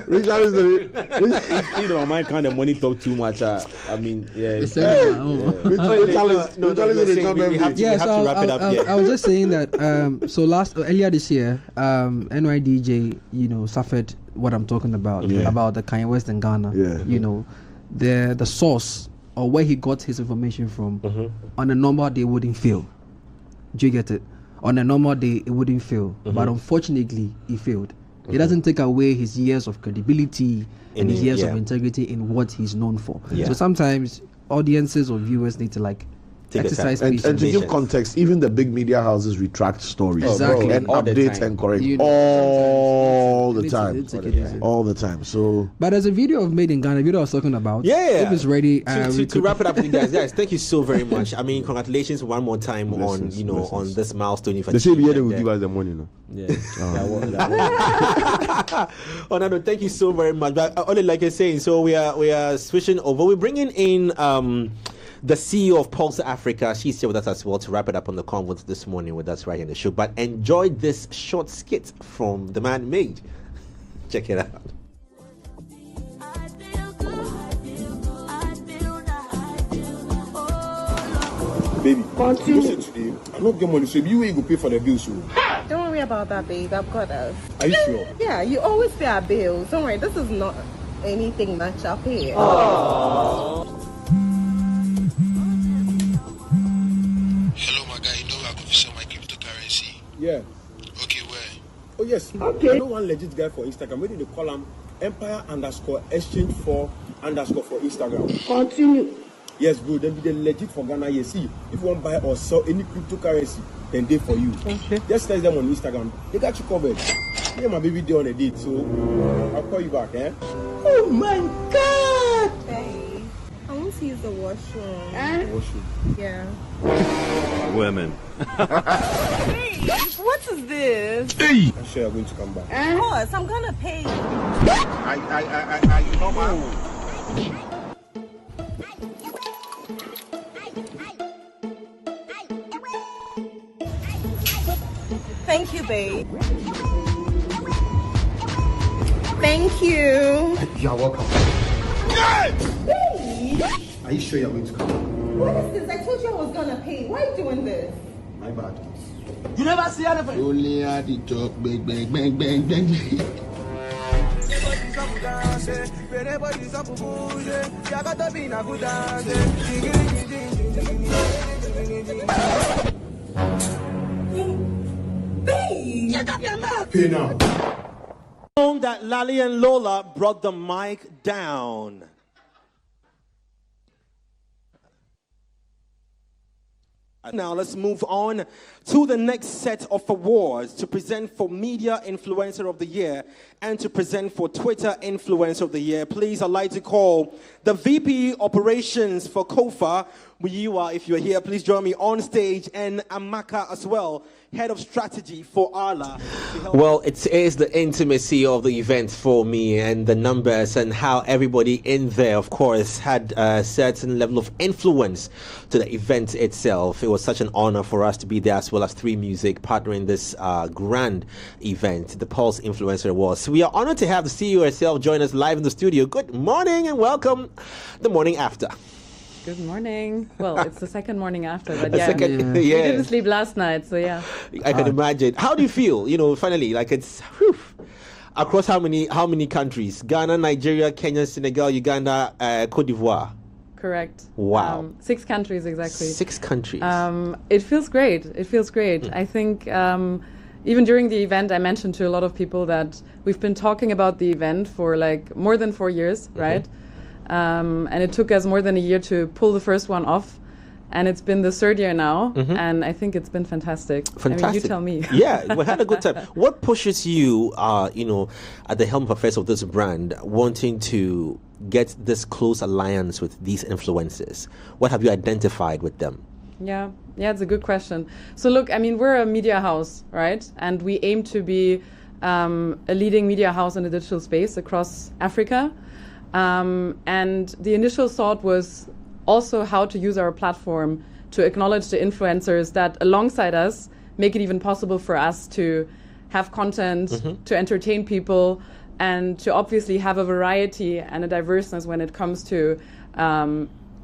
Richard is the You know, my kind of money talk too much. I mean, yeah. It's everyone. Yeah, so wrap it up. I was just saying that. So earlier this year, NYDJ, suffered what I'm talking about the Kanye West in Ghana. Yeah. The source or where he got his information from. On a normal day wouldn't fail. Do you get it? On a normal day it wouldn't fail, but unfortunately he failed. It doesn't take away his years of credibility and his years of integrity in what he's known for. So sometimes audiences or viewers need to exercise patience. and to give context, even the big media houses retract stories Exactly. and All the update time. and correct You know, all the It's- time. it's a- All the time. So But there's a video of Made in Ghana, video I was talking about. Yeah. If it's ready, To wrap it up, you guys, thank you so very much. I mean, congratulations one more time on on this milestone. They say they will give us the money, no? Yeah. That was. No, thank you so very much. But only like you're saying, so we are switching over. We're bringing in the CEO of Pulse Africa. She's here with us as well to wrap it up on the convo this morning with us right in the show. But enjoy this short skit from the man Made. Check it out. Baby, listen today. I'm not getting money, so you ain't go pay for the bills. So. Don't worry about that, babe. I've got us. Are you sure? Yeah, you always pay our bills. Don't worry, this is not anything much. I'll pay it. Hello, my guy. You know I could sell my cryptocurrency. Yeah. Okay, where? Oh, yes. Okay. I know one legit guy for Instagram. Where did they call him? Empire_exchange for Instagram. Continue. Yes, bro. Then be the legit for Ghana. You see, if you want to buy or sell any cryptocurrency, then they for you. Okay. Just tell them on Instagram. They got you covered. Yeah, my baby, they on a date, so I'll call you back, eh? Oh my God! Hey, I want to use the washroom. Washroom. Yeah. Women. Hey, what is this? I'm sure you're going to come back. Of course, I'm gonna pay. I come out. Thank you, babe. Thank you. You are welcome. Babe! Are you sure you're going to come? What is this? I told you I was gonna pay. Why are you doing this? My bad. You never see anything. Only at the talk, bang, bang, bang, bang, bang. Babe! Shut up your mouth! Pay now. That Lally and Lola brought the mic down. Now let's move on to the next set of awards to present for Media Influencer of the Year and to present for Twitter Influencer of the Year. Please, I'd like to call the VP Operations for KOFA. If you're here, please join me on stage, and Amaka as well, Head of Strategy for Arla. Well, it is the intimacy of the event for me and the numbers and how everybody in there, of course, had a certain level of influence to the event itself. It was such an honor for us to be there, as well as 3 Music partnering this grand event, the Pulse Influencer Awards. We are honored to have the CEO herself join us live in the studio. Good morning and welcome the morning after. Good morning. Well, it's the second morning after, but yeah. We didn't sleep last night, so yeah. I can imagine. How do you feel? Finally, like it's across how many countries? Ghana, Nigeria, Kenya, Senegal, Uganda, Cote d'Ivoire. Correct. Wow. 6 countries exactly. 6 countries. It feels great. I think even during the event, I mentioned to a lot of people that we've been talking about the event for like more than 4 years, right? And it took us more than a year to pull the first one off. And it's been the 3rd year now, and I think it's been fantastic. I mean, you tell me. Yeah, we had a good time. What pushes you, at the helm of affairs of this brand, wanting to get this close alliance with these influencers? What have you identified with them? Yeah, it's a good question. So look, I mean, we're a media house, right? And we aim to be a leading media house in the digital space across Africa. And the initial thought was also how to use our platform to acknowledge the influencers that alongside us make it even possible for us to have content, to entertain people, and to obviously have a variety and a diverseness when it comes to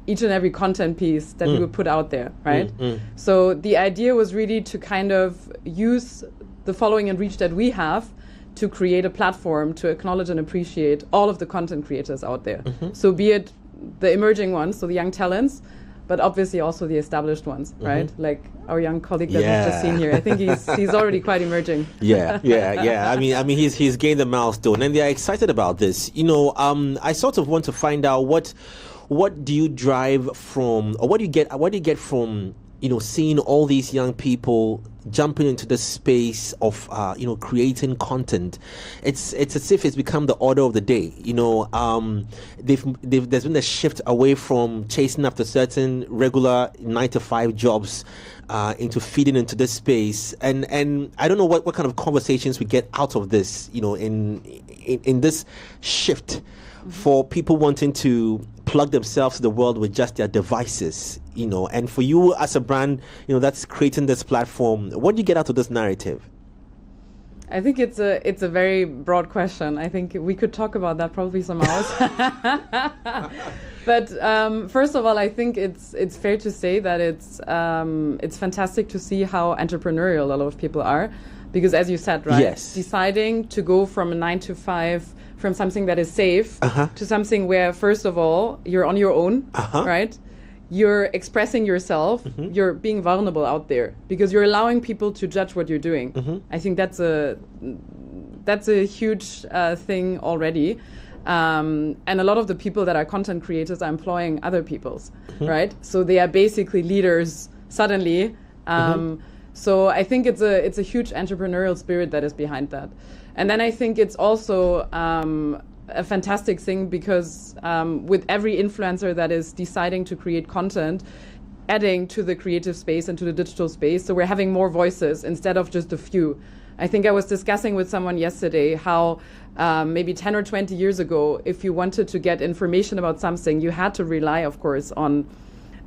each and every content piece that we would put out there, right? So the idea was really to kind of use the following and reach that we have to create a platform to acknowledge and appreciate all of the content creators out there. So be it the emerging ones, so the young talents, but obviously also the established ones, right? Like our young colleague that we've just seen here. I think he's already quite emerging. Yeah. I mean, he's gained a milestone, and they're excited about this. I sort of want to find out what do you drive from, or what do you get from seeing all these young people jumping into the space of creating content. It's as if it's become the order of the day. There's been a shift away from chasing after certain regular 9-to-5 jobs into feeding into this space, and I don't know what kind of conversations we get out of this, in this shift for people wanting to plug themselves to the world with just their devices, and for you as a brand, that's creating this platform. What do you get out of this narrative? I think it's a very broad question. I think we could talk about that probably some hours. But first of all, I think it's fair to say that it's fantastic to see how entrepreneurial a lot of people are, because as you said, right, yes, deciding to go from a 9-to-5, from something that is safe to something where, first of all, you're on your own, right? You're expressing yourself, you're being vulnerable out there, because you're allowing people to judge what you're doing. I think that's a huge thing already. And a lot of the people that are content creators are employing other people's, right? So they are basically leaders suddenly. So I think it's a huge entrepreneurial spirit that is behind that. And then I think it's also a fantastic thing because with every influencer that is deciding to create content, adding to the creative space and to the digital space, so we're having more voices instead of just a few. I think I was discussing with someone yesterday how maybe 10 or 20 years ago, if you wanted to get information about something, you had to rely, of course, on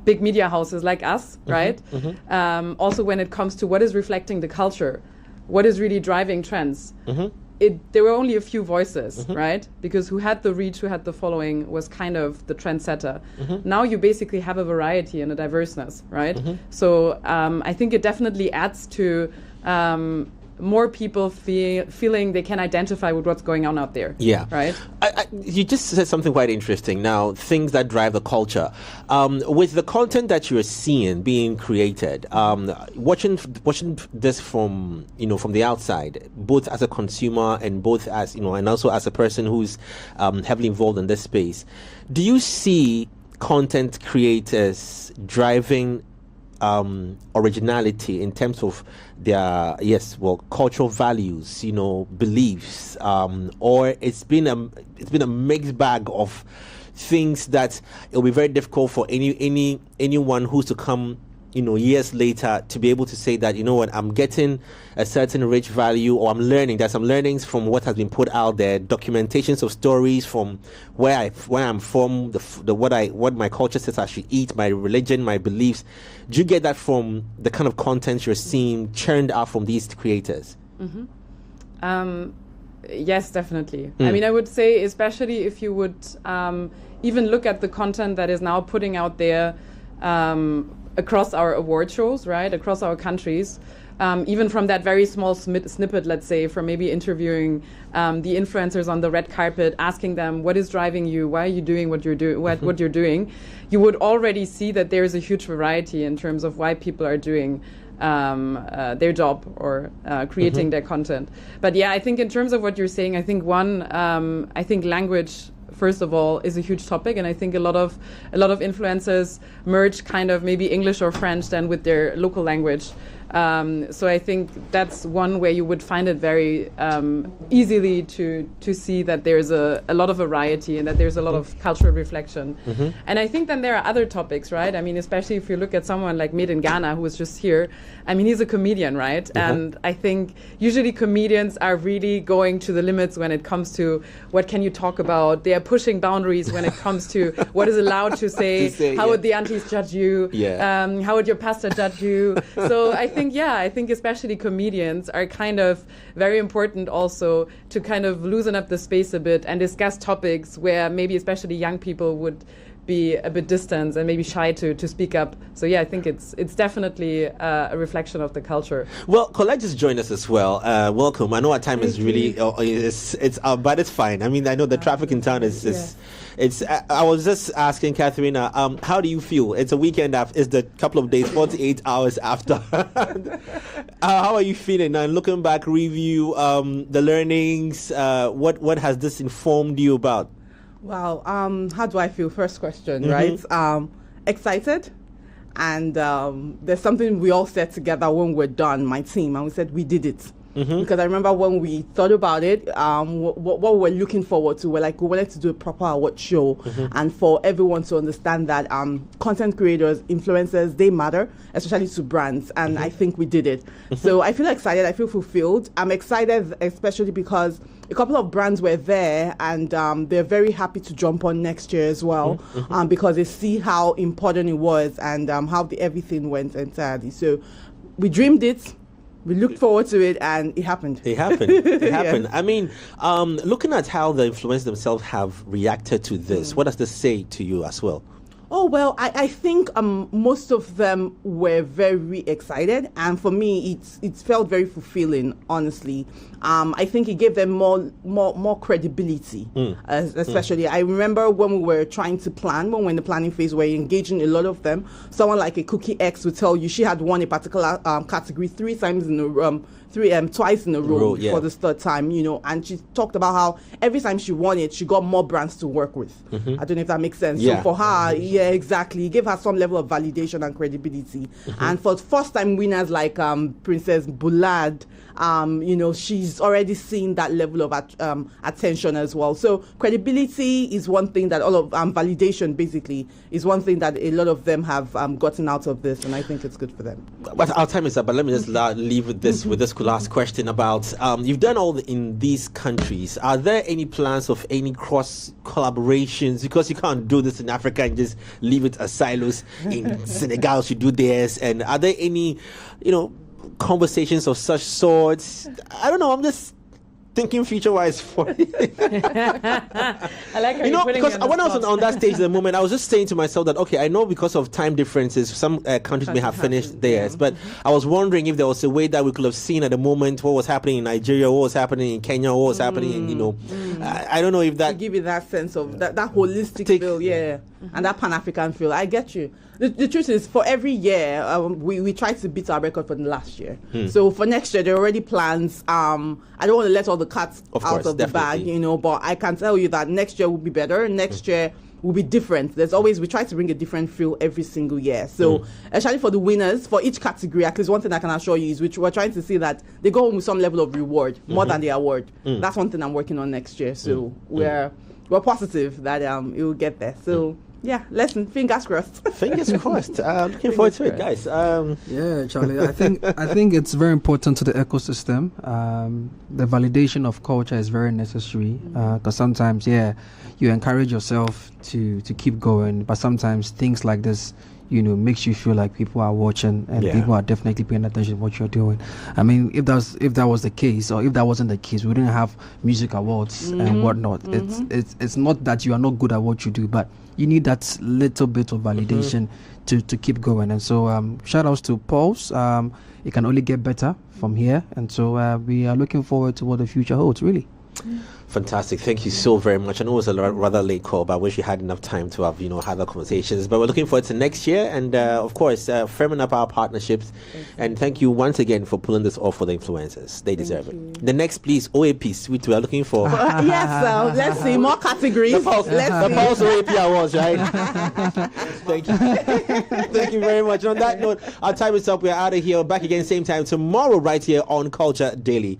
big media houses like us, right? Also when it comes to what is reflecting the culture. what is really driving trends. There were only a few voices, right? Because who had the reach, who had the following, was kind of the trendsetter. Now you basically have a variety and a diverseness, right? So I think it definitely adds to more people feeling they can identify with what's going on out there. Yeah. Right? You just said something quite interesting. Now, things that drive the culture. With the content that you're seeing being created, watching this from the outside, both as a consumer and both as, and also as a person who's heavily involved in this space, do you see content creators driving originality in terms of their cultural values, beliefs, or it's been a mixed bag of things that it'll be very difficult for anyone who's to come years later to be able to say that, I'm getting a certain rich value, or I'm learning. There's some learnings from what has been put out there, documentations of stories from where I'm from, what my culture says I should eat, my religion, my beliefs. Do you get that from the kind of content you're seeing churned out from these creators? Yes, definitely. I mean, I would say, especially if you would even look at the content that is now putting out there across our award shows, right, across our countries, even from that very small snippet, let's say, from maybe interviewing the influencers on the red carpet, asking them, what is driving you? Why are you doing what you're doing? What you're doing? You would already see that there's a huge variety in terms of why people are doing their job or creating their content. But yeah, I think in terms of what you're saying, I think I think language, first of all, is a huge topic, and I think a lot of influencers merge kind of maybe English or French then with their local language. So I think that's one where you would find it very easily to see that there's a lot of variety and that there's a lot of cultural reflection. And I think then there are other topics, right? I mean, especially if you look at someone like Made in Ghana, who was just here. I mean, he's a comedian, right? And I think usually comedians are really going to the limits when it comes to what can you talk about. They are pushing boundaries when it comes to what is allowed to say. How would the aunties judge you? How would your pastor judge you? So I think especially comedians are kind of very important also to kind of loosen up the space a bit and discuss topics where maybe especially young people would be a bit distant and maybe shy to speak up. So yeah, I think it's definitely a reflection of the culture. Well, Colette just joined us as well. Welcome. I know our time is really but it's fine. I mean, I know the traffic in town is. I was just asking Katharina, how do you feel? It's a weekend after. It's the couple of days, 48 hours after. How are you feeling now? Looking back, review the learnings. What has this informed you about? Well, how do I feel? First question, right? Excited. And there's something we all said together when we're done, my team, and we said we did it. Because I remember when we thought about it, what we're looking forward to, we wanted to do a proper award show, and for everyone to understand that content creators, influencers, they matter, especially to brands, and I think we did it. So I feel excited, I feel fulfilled. I'm excited especially because a couple of brands were there, and they're very happy to jump on next year as well, because they see how important it was and how everything went entirely. So we dreamed it. We looked forward to it, and it happened. It happened. Yeah. I mean, looking at how the influencers themselves have reacted to this, what does this say to you as well? Oh, well, I think most of them were very excited. And for me, it felt very fulfilling, honestly. I think it gave them more credibility, especially. I remember when we were trying to plan, when we were in the planning phase, we were engaging a lot of them. Someone like a Cookie X would tell you she had won a particular category twice in a row for this third time, and she talked about how every time she won it, she got more brands to work with. I don't know if that makes sense. So for her, exactly, it gave her some level of validation and credibility. And for first-time winners like Princess Boulad, she's already seen that level of attention as well. So credibility is one thing that validation basically is one thing that a lot of them have gotten out of this, and I think it's good for them. But our time is up, but let me just leave with this last question about you've done all in these countries. Are there any plans of any cross collaborations? Because you can't do this in Africa and just leave it as silos. In Senegal, you do theirs. And are there any, conversations of such sorts. I don't know. I'm just thinking future-wise for it. I like how you know, because when I was on that stage at the moment, I was just saying to myself that, okay, I know because of time differences, some countries may have finished theirs, but I was wondering if there was a way that we could have seen at the moment what was happening in Nigeria, what was happening in Kenya, what was happening in, I don't know if that... To give you that sense of that holistic feel, and that Pan-African feel. I get you. The truth is, for every year, we try to beat our record for the last year. So for next year, there are already plans. I don't want to let all the cats out of the bag, but I can tell you that next year will be better. Next year will be different. We try to bring a different feel every single year. So especially for the winners, for each category, at least one thing I can assure you is we're trying to see that they go home with some level of reward, more than the award. That's one thing I'm working on next year. So we're positive that it will get there. So yeah, fingers crossed. Fingers crossed. Looking forward to it, guys. Yeah, Charlie. I think it's very important to the ecosystem. The validation of culture is very necessary because sometimes, you encourage yourself to keep going, but sometimes things like this, makes you feel like people are watching and people are definitely paying attention to what you're doing. I mean, if that was the case, or if that wasn't the case, we wouldn't have music awards and whatnot. It's not that you are not good at what you do, but you need that little bit of validation to keep going. And so shout outs to Pulse. It can only get better from here, and so we are looking forward to what the future holds, really. Fantastic. Thank you so very much. I know it was a rather late call, but I wish we had enough time to have, have the conversations. But we're looking forward to next year and, of course, firming up our partnerships. And thank you once again for pulling this off for the influencers. They deserve it. The next, please, OAP suite we are looking for. Yes, let's see. More categories. The Pulse OAP Awards, right? Thank you. Thank you very much. And on that note, our time is up. We're out of here. Back again same time tomorrow right here on Culture Daily.